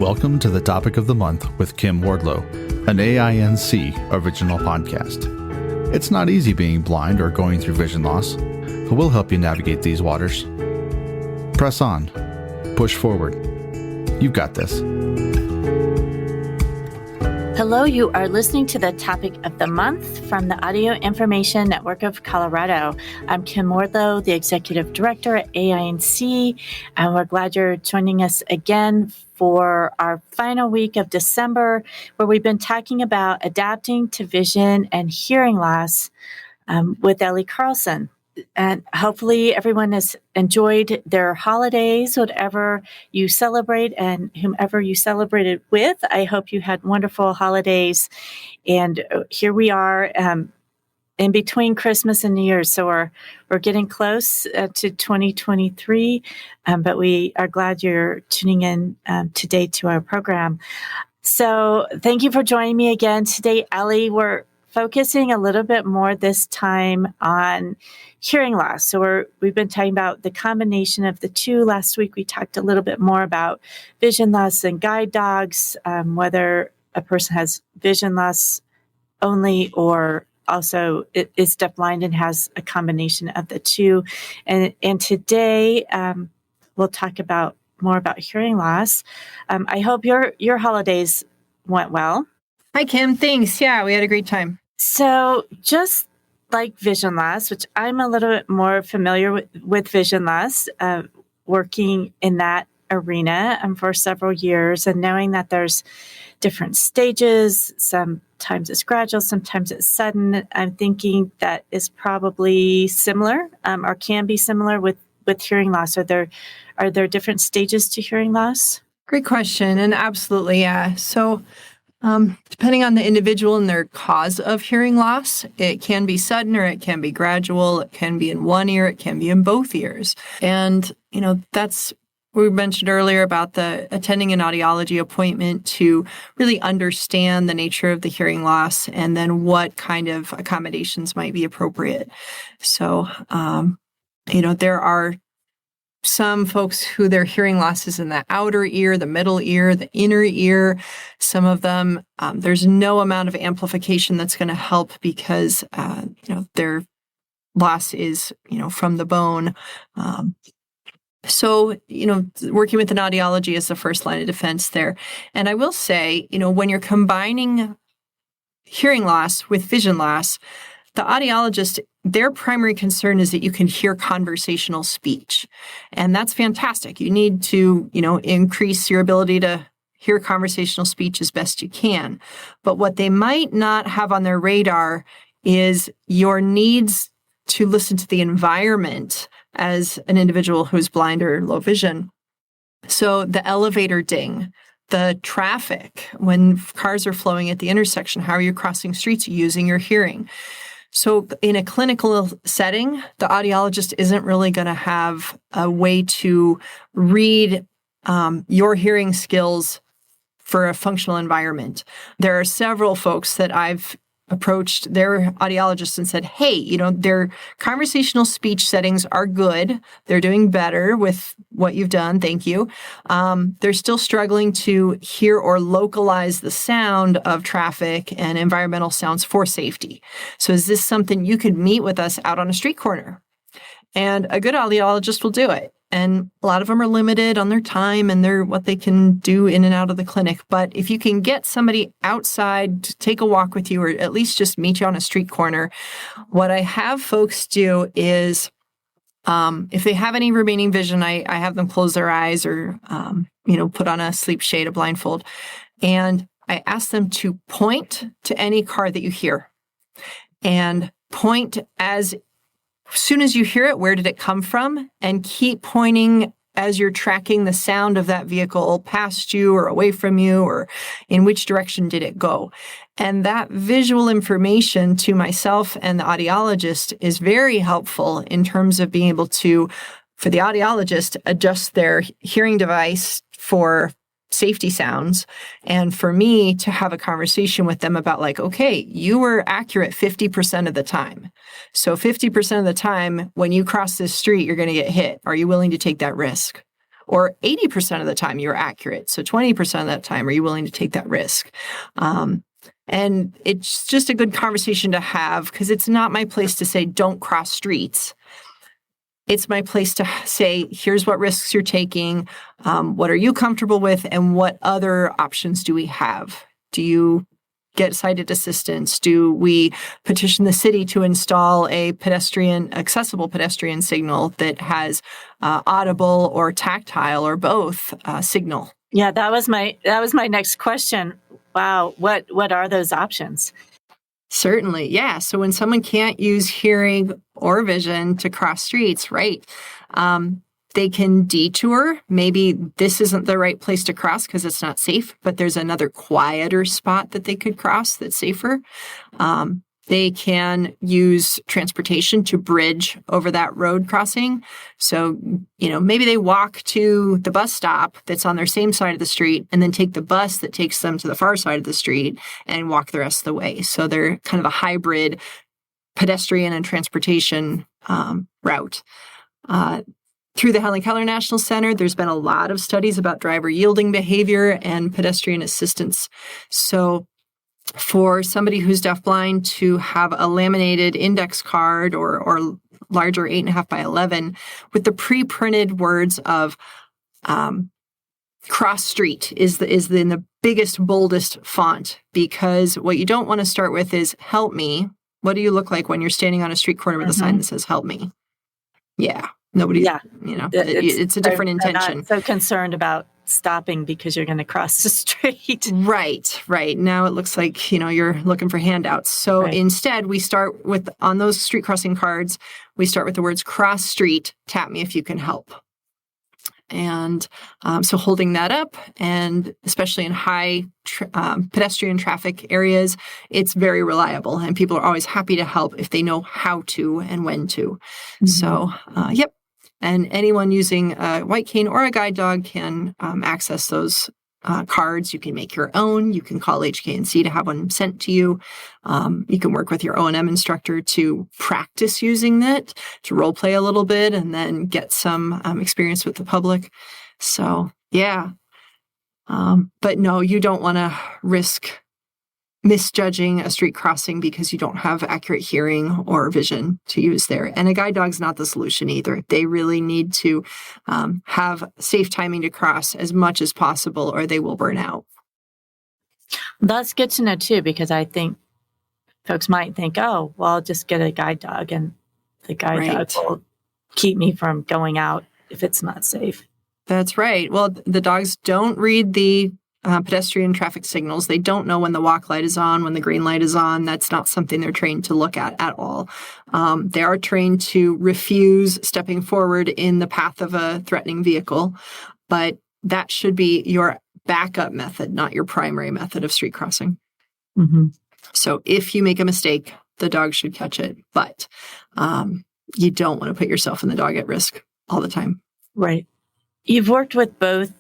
Welcome to the Topic of the Month with Kim Wardlow, an AINC original podcast. It's not easy being blind or going through vision loss, but we'll help you navigate these waters. Press on. Push forward. You've got this. Hello, you are listening to the Topic of the Month from the Audio Information Network of Colorado. I'm Kim Wardlow, the Executive Director at AINC, and we're glad you're joining us again for our final week of December, where we've been talking about adapting to vision and hearing loss with Ellie Carlson. And hopefully everyone has enjoyed their holidays, whatever you celebrate and whomever you celebrated with. I hope you had wonderful holidays. And here we are in between Christmas and New Year's. So we're getting close to 2023, but we are glad you're tuning in today to our program. So thank you for joining me again today, Ellie. We're focusing a little bit more this time on hearing loss. So we've been talking about the combination of the two. Last week, we talked a little bit more about vision loss and guide dogs, whether a person has vision loss only or also is deafblind and has a combination of the two. And today, we'll talk more about hearing loss. I hope your holidays went well. Hi, Kim. Thanks. Yeah, we had a great time. So just like vision loss, which I'm a little bit more familiar with vision loss, working in that arena for several years and knowing that there's different stages, sometimes it's gradual, sometimes it's sudden. I'm thinking that is probably similar or can be similar with hearing loss. Are there different stages to hearing loss? Great question. And absolutely, yeah. So depending on the individual and their cause of hearing loss, it can be sudden or it can be gradual. It can be in one ear. It can be in both ears. And, that's we mentioned earlier about the attending an audiology appointment to really understand the nature of the hearing loss and then what kind of accommodations might be appropriate. So, there are some folks who their hearing loss is in the outer ear, the middle ear, the inner ear. Some of them, there's no amount of amplification that's going to help because, their loss is, from the bone. So, working with an audiology is the first line of defense there. And I will say, when you're combining hearing loss with vision loss, the audiologist, their primary concern is that you can hear conversational speech. And that's fantastic. You need to, increase your ability to hear conversational speech as best you can. But what they might not have on their radar is your needs to listen to the environment as an individual who's blind or low vision. So the elevator ding, the traffic, when cars are flowing at the intersection, how are you crossing streets using your hearing? So in a clinical setting, the audiologist isn't really going to have a way to read your hearing skills for a functional environment. There are several folks that I've approached their audiologists and said, hey, their conversational speech settings are good. They're doing better with what you've done. Thank you. They're still struggling to hear or localize the sound of traffic and environmental sounds for safety. So is this something you could meet with us out on a street corner? And a good audiologist will do it. And a lot of them are limited on their time and what they can do in and out of the clinic. But if you can get somebody outside to take a walk with you or at least just meet you on a street corner, what I have folks do is if they have any remaining vision, I have them close their eyes or, put on a sleep shade, a blindfold. And I ask them to point to any car that you hear and point as soon as you hear it, where did it come from? And keep pointing as you're tracking the sound of that vehicle past you or away from you, or in which direction did it go? And that visual information to myself and the audiologist is very helpful in terms of being able to, for the audiologist, adjust their hearing device for safety sounds. And for me to have a conversation with them about okay, you were accurate 50% of the time. So 50% of the time when you cross this street, you're going to get hit. Are you willing to take that risk? or 80% of the time you're accurate. So 20% of that time, are you willing to take that risk? And it's just a good conversation to have, because it's not my place to say, don't cross streets. It's my place to say, here's what risks you're taking. What are you comfortable with? And what other options do we have? Do you get sighted assistance? Do we petition the city to install a accessible pedestrian signal that has audible or tactile or both signal? Yeah, that was my next question. Wow, what are those options? Certainly, yeah. So when someone can't use hearing or vision to cross streets, right, they can detour. Maybe this isn't the right place to cross because it's not safe, but there's another quieter spot that they could cross that's safer. They can use transportation to bridge over that road crossing. So, maybe they walk to the bus stop that's on their same side of the street and then take the bus that takes them to the far side of the street and walk the rest of the way. So they're kind of a hybrid pedestrian and transportation route. Through the Helen Keller National Center, there's been a lot of studies about driver yielding behavior and pedestrian assistance. So for somebody who's deafblind to have a laminated index card or larger 8.5 by 11 with the pre-printed words of cross street is in the biggest, boldest font, because what you don't want to start with is help me. What do you look like when you're standing on a street corner with a sign that says help me? Yeah. Nobody, it's a different intention. They're not so concerned about stopping because you're going to cross the street. Right. Now it looks like, you're looking for handouts. So instead, we start with, on those street crossing cards, we start with the words cross street, tap me if you can help. And so holding that up, and especially in high pedestrian traffic areas, it's very reliable, and people are always happy to help if they know how to and when to. Mm-hmm. So, yep. And anyone using a white cane or a guide dog can access those cards. You can make your own. You can call HKNC to have one sent to you. You can work with your O&M instructor to practice using it, to role play a little bit, and then get some experience with the public. So, yeah. But no, you don't want to risk misjudging a street crossing because you don't have accurate hearing or vision to use there. And a guide dog's not the solution either. They really need to have safe timing to cross as much as possible, or they will burn out. That's good to know too, because I think folks might think, oh, well, I'll just get a guide dog and the guide dog will keep me from going out if it's not safe. That's right. Well, the dogs don't read the pedestrian traffic signals. They don't know when the walk light is on, when the green light is on. That's not something they're trained to look at all. They are trained to refuse stepping forward in the path of a threatening vehicle, but that should be your backup method, not your primary method of street crossing. Mm-hmm. So if you make a mistake, the dog should catch it, but you don't want to put yourself and the dog at risk all the time. Right. You've worked with both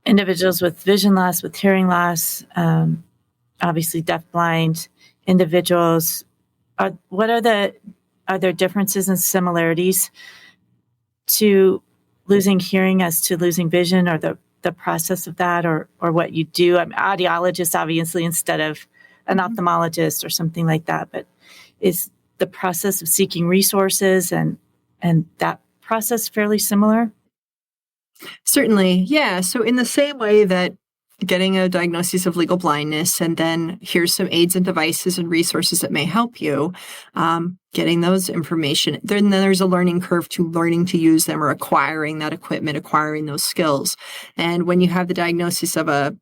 individuals with vision loss, with hearing loss, obviously deafblind individuals. Are there differences and similarities to losing hearing as to losing vision, or the process of that, or what you do? I'm an audiologist, obviously, instead of an ophthalmologist or something like that. But is the process of seeking resources and that process fairly similar? Certainly, yeah. So in the same way that getting a diagnosis of legal blindness, and then here's some aids and devices and resources that may help you, getting those information, then there's a learning curve to learning to use them, or acquiring that equipment, acquiring those skills. And when you have the diagnosis of a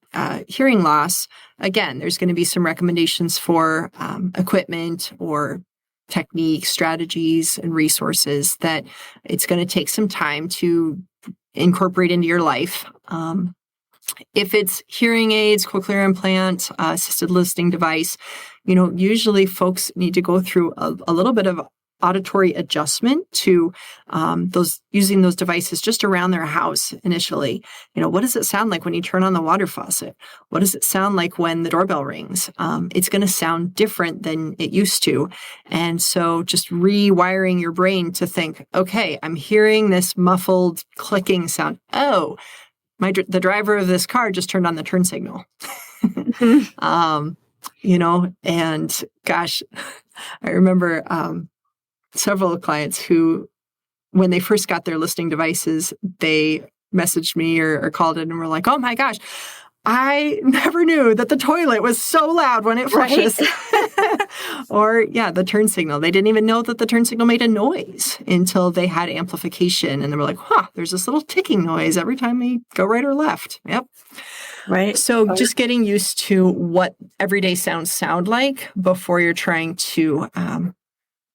hearing loss, again, there's going to be some recommendations for equipment or techniques, strategies, and resources that it's going to take some time to incorporate into your life. If it's hearing aids, cochlear implant, assisted listening device, usually folks need to go through a little bit of auditory adjustment to using those devices just around their house initially. What does it sound like when you turn on the water faucet? What does it sound like when the doorbell rings? It's going to sound different than it used to. And so just rewiring your brain to think, okay, I'm hearing this muffled clicking sound. Oh, the driver of this car just turned on the turn signal. And gosh, I remember several clients who, when they first got their listening devices, they messaged me or called in and were like, oh my gosh, I never knew that the toilet was so loud when it flushes. Right? Or, the turn signal. They didn't even know that the turn signal made a noise until they had amplification. And they were like, there's this little ticking noise every time we go right or left. Yep. Right. So just getting used to what everyday sounds sound like before you're trying to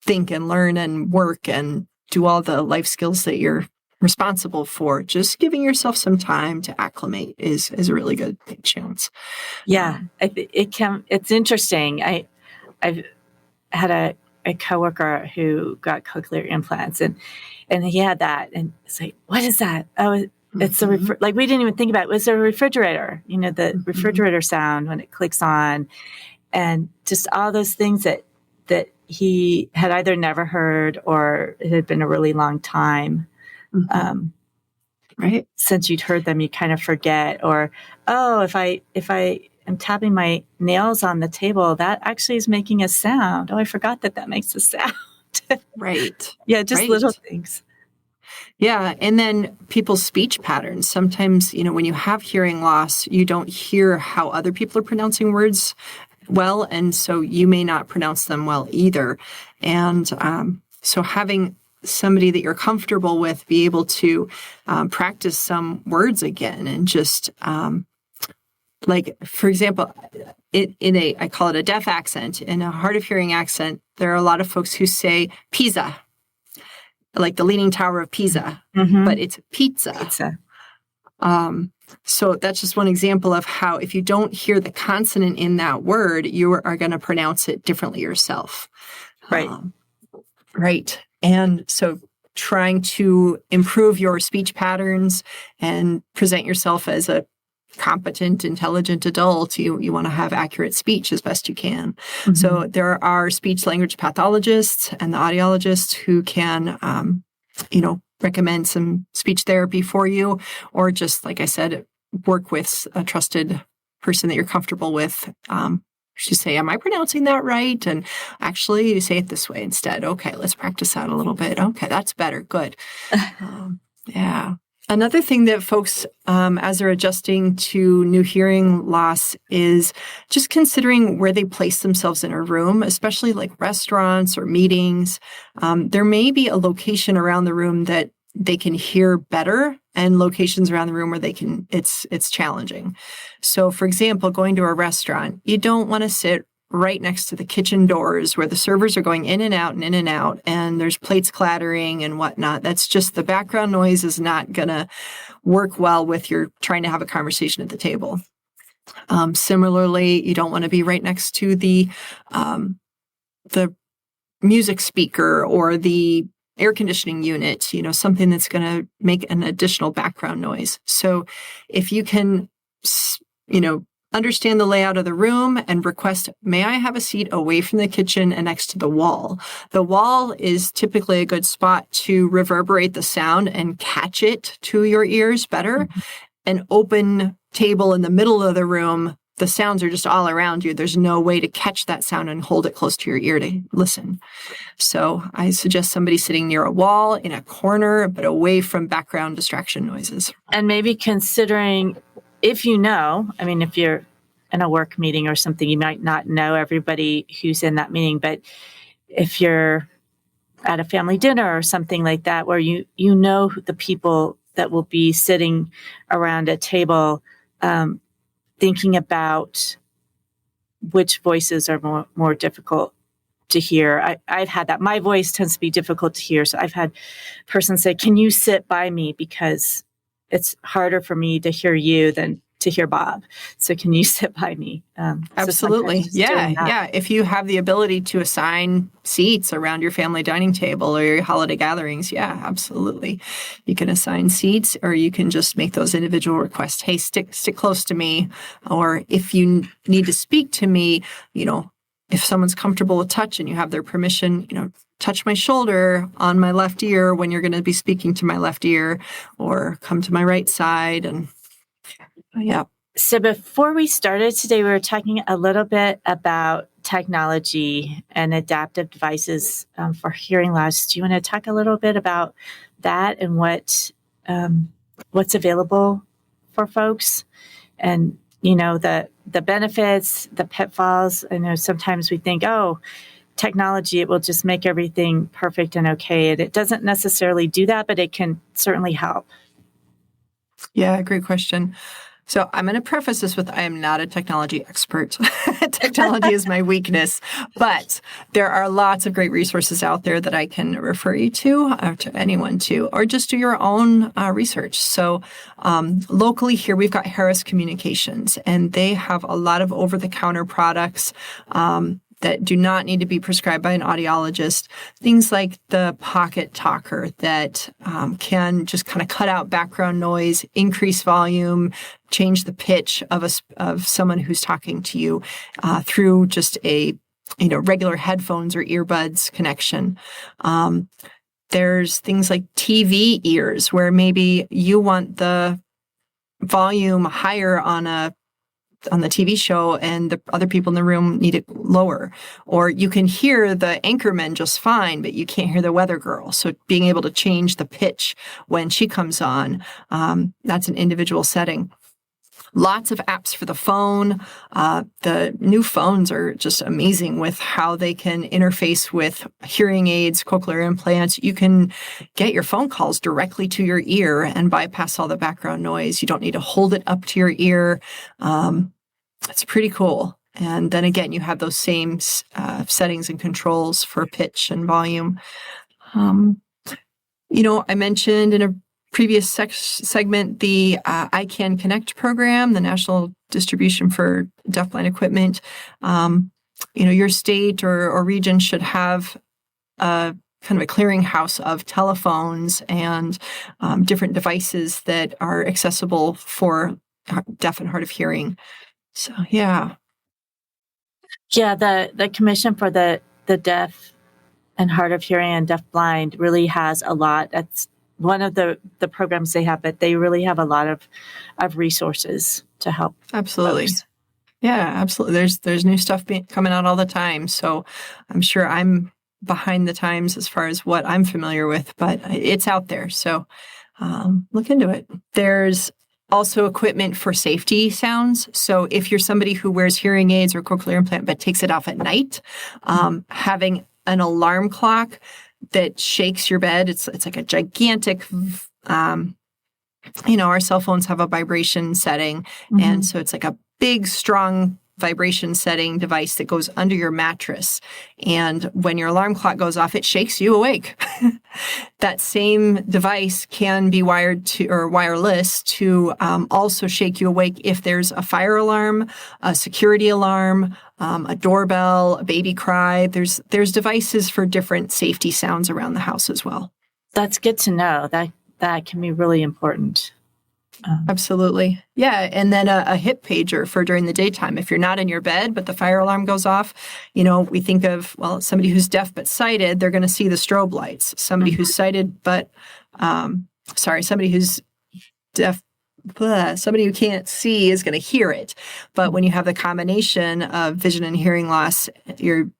think and learn and work and do all the life skills that you're responsible for. Just giving yourself some time to acclimate is a really good chance. Yeah, it's interesting. I've had a coworker who got cochlear implants, and he had that, and it's like, what is that? Oh, it's a like we didn't even think about it. It was a refrigerator. The refrigerator sound when it clicks on, and just all those things that he had either never heard or it had been a really long time. Right. Since you'd heard them, you kind of forget. Or, if I am tapping my nails on the table, that actually is making a sound. Oh, I forgot that makes a sound. Right. Yeah, just little things. Yeah. And then people's speech patterns. Sometimes, when you have hearing loss, you don't hear how other people are pronouncing words well. And so you may not pronounce them well either. And so having somebody that you're comfortable with be able to practice some words again and just like, for example, I call it a deaf accent. In a hard of hearing accent, there are a lot of folks who say Pisa, like the Leaning Tower of Pisa, but it's pizza. So that's just one example of how if you don't hear the consonant in that word, you are going to pronounce it differently yourself. Right. Right. And so trying to improve your speech patterns and present yourself as a competent, intelligent adult, you want to have accurate speech as best you can. So there are speech language pathologists and the audiologists who can, recommend some speech therapy for you, or just, like I said, work with a trusted person that you're comfortable with. You say, am I pronouncing that right? And actually, you say it this way instead. Okay, let's practice that a little bit. Okay, that's better. Good. Yeah. Another thing that folks, as they're adjusting to new hearing loss, is just considering where they place themselves in a room, especially like restaurants or meetings. There may be a location around the room that they can hear better, and locations around the room where it's challenging. So, for example, going to a restaurant, you don't want to sit right next to the kitchen doors where the servers are going in and out, and there's plates clattering and whatnot. That's just the background noise is not going to work well with your trying to have a conversation at the table. Similarly, you don't want to be right next to the music speaker or the air conditioning unit, something that's going to make an additional background noise. So if you can, understand the layout of the room and request, may I have a seat away from the kitchen and next to the wall? The wall is typically a good spot to reverberate the sound and catch it to your ears better. An open table in the middle of the room, the sounds are just all around you. There's no way to catch that sound and hold it close to your ear to listen. So I suggest somebody sitting near a wall in a corner, but away from background distraction noises. And maybe considering if you're in a work meeting or something, you might not know everybody who's in that meeting, but if you're at a family dinner or something like that, where you know the people that will be sitting around a table, thinking about which voices are more difficult to hear. I've had that. My voice tends to be difficult to hear. So I've had persons say, can you sit by me? Because it's harder for me to hear you than to hear Bob. So can you sit by me? Absolutely. Yeah. If you have the ability to assign seats around your family dining table or your holiday gatherings, yeah, absolutely. You can assign seats, or you can just make those individual requests. Hey, stick close to me. Or if you need to speak to me, if someone's comfortable with touch and you have their permission, touch my shoulder on my left ear when you're going to be speaking to my left ear, or come to my right side. And yeah. So before we started today, we were talking a little bit about technology and adaptive devices for hearing loss. Do you want to talk a little bit about that and what's available for folks, and the benefits, the pitfalls? I know sometimes we think, technology, it will just make everything perfect and okay. And it doesn't necessarily do that, but it can certainly help. Yeah, great question. So I'm going to preface this with, I am not a technology expert. Technology is my weakness, but there are lots of great resources out there that I can refer you to anyone to, or just do your own research. So locally here, we've got Harris Communications, and they have a lot of over-the-counter products that do not need to be prescribed by an audiologist. Things like the Pocket Talker that can just kind of cut out background noise, increase volume, change the pitch of someone who's talking to you through just a regular headphones or earbuds connection. There's things like TV ears, where maybe you want the volume higher on the TV show and the other people in the room need it lower. Or you can hear the anchorman just fine, but you can't hear the weather girl. So being able to change the pitch when she comes on, that's an individual setting. Lots of apps for the phone. The new phones are just amazing with how they can interface with hearing aids, cochlear implants. You can get your phone calls directly to your ear and bypass all the background noise. You don't need to hold it up to your ear. It's pretty cool. And then again, you have those same settings and controls for pitch and volume. I mentioned in a previous segment the ICANN Connect program, the National Distribution for Deafblind Equipment. Your state or region should have a kind of a clearinghouse of telephones and different devices that are accessible for deaf and hard of hearing. So, yeah. Yeah, the Commission for the Deaf and Hard of Hearing and Deafblind really has a lot. That's one of the programs they have, but they really have a lot of resources to help. Absolutely. Folks. Yeah, absolutely. There's new stuff coming out all the time. So I'm sure I'm behind the times as far as what I'm familiar with, but it's out there. So look into it. There's also equipment for safety sounds. So if you're somebody who wears hearing aids or cochlear implant but takes it off at night, having an alarm clock that shakes your bed, it's like a gigantic, our cell phones have a vibration setting. Mm-hmm. And so it's like a big, strong vibration setting device that goes under your mattress. And when your alarm clock goes off, it shakes you awake. That same device can be wired to or wireless to also shake you awake if there's a fire alarm, a security alarm, a doorbell, a baby cry. There's devices for different safety sounds around the house as well. That's good to know. That can be really important. Absolutely. Yeah. And then a hip pager for during the daytime. If you're not in your bed, but the fire alarm goes off, we think of, somebody who's deaf but sighted, they're going to see the strobe lights. Somebody who's sighted but, somebody who's deaf, somebody who can't see is going to hear it. But when you have the combination of vision and hearing loss, the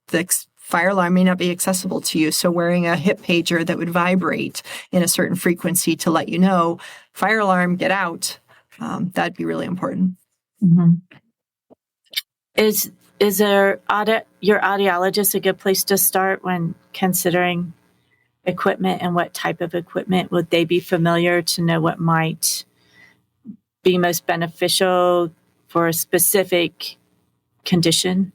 fire alarm may not be accessible to you. So wearing a hip pager that would vibrate in a certain frequency to let you know, fire alarm, get out, that'd be really important. Mm-hmm. Is your audiologist a good place to start when considering equipment, and what type of equipment would they be familiar to know what might be most beneficial for a specific condition?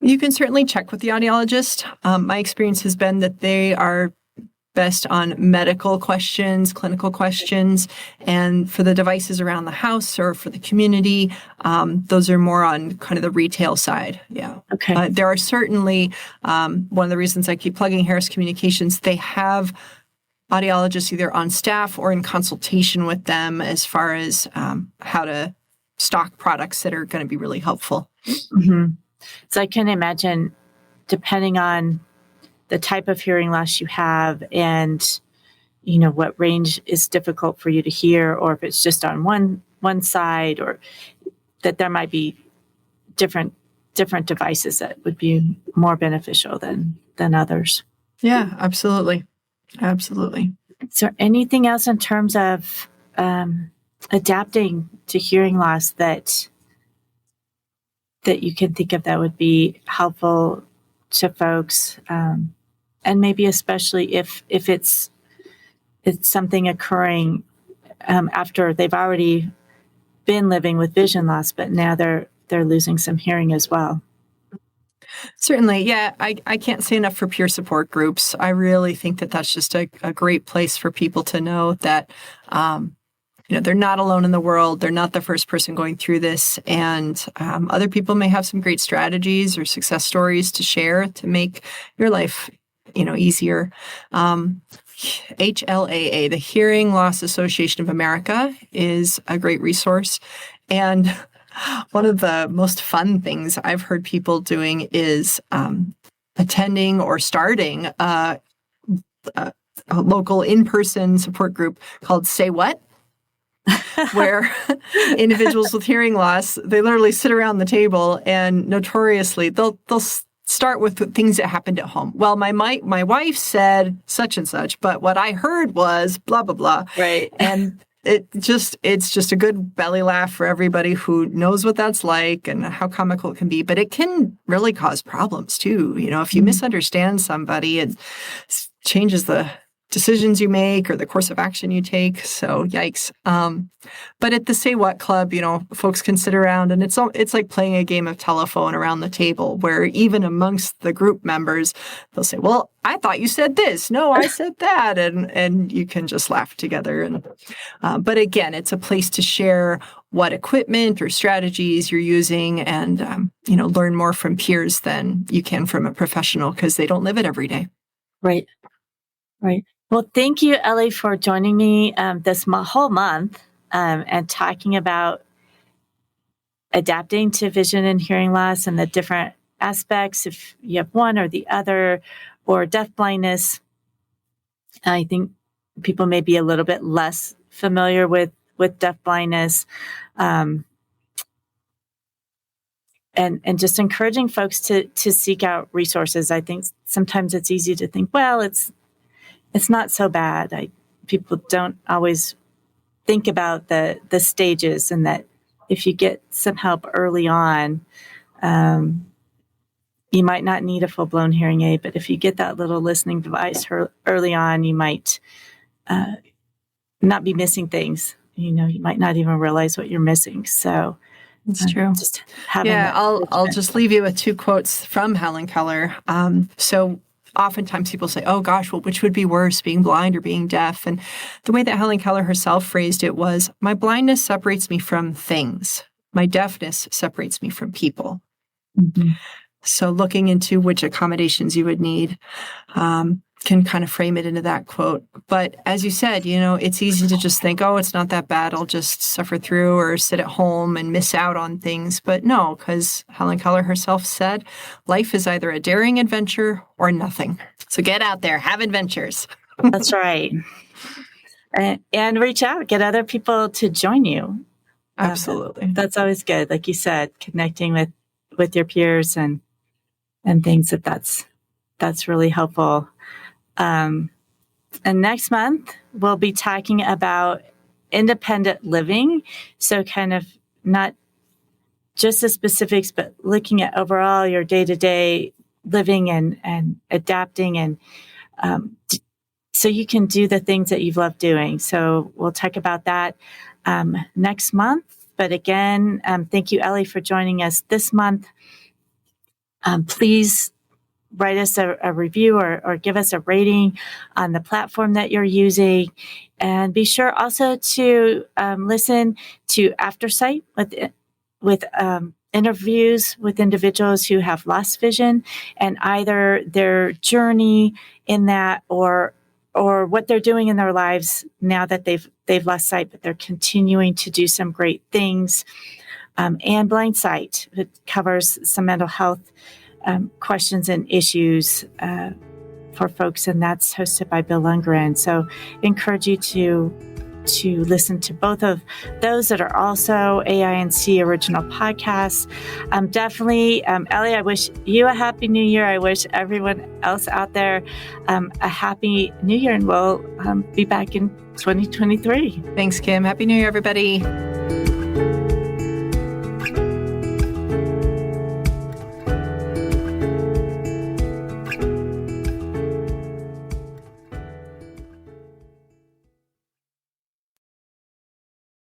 You can certainly check with the audiologist. My experience has been that they are best on medical questions, clinical questions, and for the devices around the house or for the community, those are more on kind of the retail side. Yeah. Okay. There are certainly, one of the reasons I keep plugging Harris Communications, they have audiologists either on staff or in consultation with them as far as how to stock products that are going to be really helpful. Mm-hmm. So I can imagine, depending on the type of hearing loss you have and, what range is difficult for you to hear, or if it's just on one side, or that there might be different devices that would be more beneficial than others. Yeah, absolutely. Absolutely. Is there anything else in terms of adapting to hearing loss that you can think of that would be helpful to folks, and maybe especially if it's something occurring after they've already been living with vision loss, but now they're losing some hearing as well? Certainly. Yeah, I can't say enough for peer support groups. I really think that that's just a great place for people to know that they're not alone in the world. They're not the first person going through this. And other people may have some great strategies or success stories to share to make your life, easier. HLAA, the Hearing Loss Association of America, is a great resource. And one of the most fun things I've heard people doing is attending or starting a local in-person support group called Say What? Where individuals with hearing loss, they literally sit around the table and notoriously they'll start with things that happened at home. Well, my wife said such and such, but what I heard was blah, blah, blah. Right. And it's just a good belly laugh for everybody who knows what that's like and how comical it can be. But it can really cause problems too. If you misunderstand somebody, it changes the decisions you make or the course of action you take. So yikes. But at the Say What Club, folks can sit around and it's like playing a game of telephone around the table where even amongst the group members, they'll say, well, I thought you said this. No, I said that. And you can just laugh together. And but again, it's a place to share what equipment or strategies you're using and, learn more from peers than you can from a professional because they don't live it every day. Right. Right. Well, thank you, Ellie, for joining me this whole month and talking about adapting to vision and hearing loss and the different aspects, if you have one or the other, or deafblindness. I think people may be a little bit less familiar with deafblindness, and just encouraging folks to seek out resources. I think sometimes it's easy to think, well, it's not so bad. People don't always think about the stages, and that if you get some help early on, you might not need a full-blown hearing aid, but if you get that little listening device early on, you might not be missing things. You might not even realize what you're missing. So that's true. Just having I'll just leave you with two quotes from Helen Keller. So oftentimes people say, oh gosh, well, which would be worse, being blind or being deaf? And the way that Helen Keller herself phrased it was, my blindness separates me from things. My deafness separates me from people. Mm-hmm. So looking into which accommodations you would need can kind of frame it into that quote. But as you said, it's easy to just think, oh, it's not that bad. I'll just suffer through or sit at home and miss out on things. But no, because Helen Keller herself said, life is either a daring adventure or nothing. So get out there, have adventures. That's right. And reach out, get other people to join you. Absolutely. That's always good. Like you said, connecting with your peers and things that's really helpful. And next month, we'll be talking about independent living. So kind of not just the specifics, but looking at overall your day-to-day living and adapting and so you can do the things that you've loved doing. So we'll talk about that next month. But again, thank you, Ellie, for joining us this month. Please write us a review or give us a rating on the platform that you're using. And be sure also to listen to Aftersight with interviews with individuals who have lost vision, and either their journey in that or what they're doing in their lives now that they've lost sight, but they're continuing to do some great things. And Blind Sight, it covers some mental health questions and issues for folks, and that's hosted by Bill Lundgren. So I encourage you to listen to both of those that are also AINC original podcasts. Definitely, Ellie, I wish you a happy new year. I wish everyone else out there a happy new year, and we'll be back in 2023. Thanks, Kim. Happy New Year, everybody.